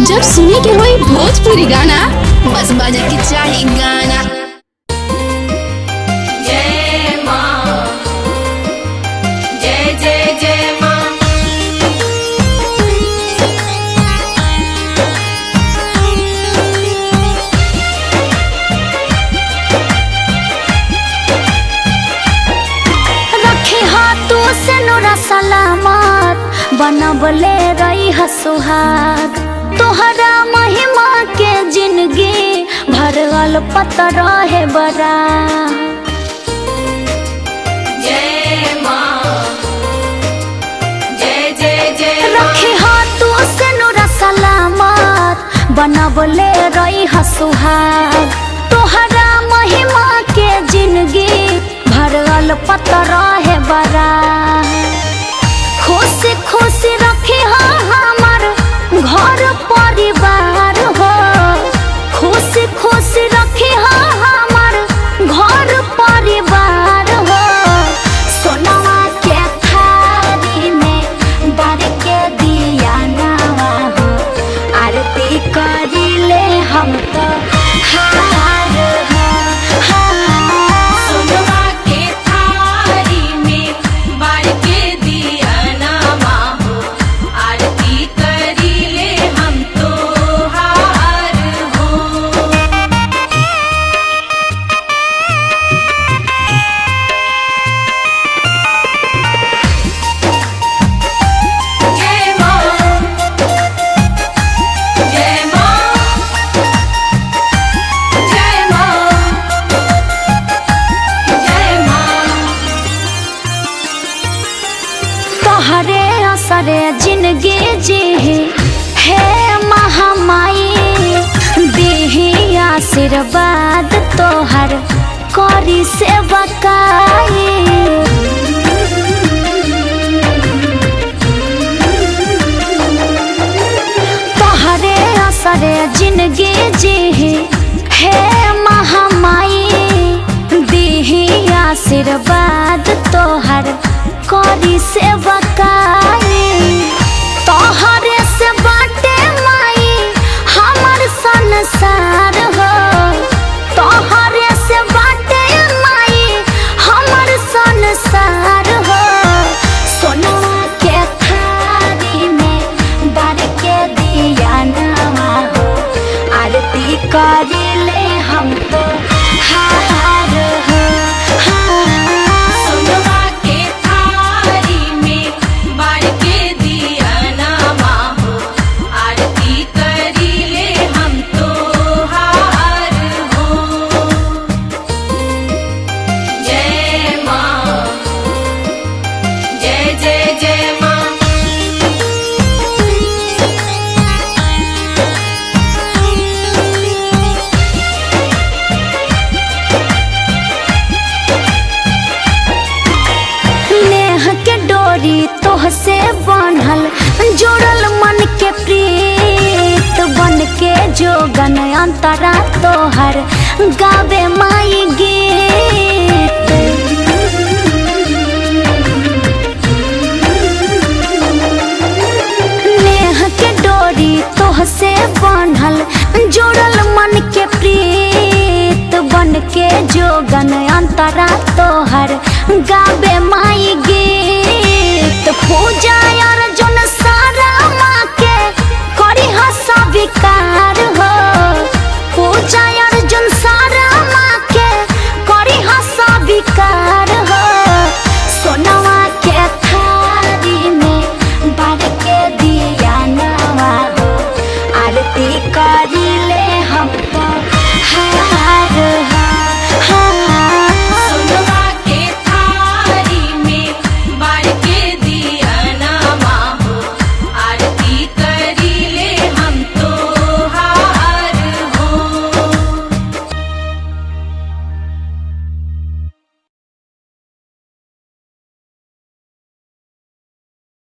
जब सुने के होई भोजपुरी गाना बस बजे के चाही गाना। जय माँ, जय जय जय माँ। रखे हाथों से नोरा सलामत बनबले रही सुहाग। तोहरा महिमा के जिंदगी भरल पतर है बरा। जय माँ, जय जय जय। रखे हाथों से नोरा सलामत बनबले रही सुहाग। तोहरा महिमा के जिंदगी भरल पतर है बरा। खुशी खुशी रखे हमार घर परिवार हो। खुशी खुशी रखे हमार घर परिवार हो। सोनवा के थारी में बार के दिया नवा हो। आरती करिले हम तो हार हो। सोनवा के थारी में बार के दिया नामा हो। आरती करिले हम तो हार हो। जय माँ, जय माँ, जय माँ, जय माँ। तोहरे असरे जिंदगी जी है महामाई। देही आशीर्वाद तोहर करी सेवा काई। तोहरे असरे जिंदगी जी है महामाई। देही आशीर्वाद तोहर करी सेवा काई। तोहरे से बाटे माई हमर संसार हो। तोहरे से बाटे माई हमर संसार हो। सोनवा के थारी में बार के दिया नवा हो। आरती करिले हम तो हार हो। सोनवा के थारी में बार के दिया नामा हो। आरती करिले हम तो हार हो। जय माँ, जय जय जय माँ। नेह के डोरी तोह से बांधल जोड़ल मन के प्रीत। बन के जोगन अंतरा तोहर गावे माई गीत। नेह के डोरी तोह से बांधल जोड़ल मन के प्रीत। बन के जोगन अंतरा तोहर गावे माई गीत। पूजा अर्जुन सारा माँ के करी स्वीकार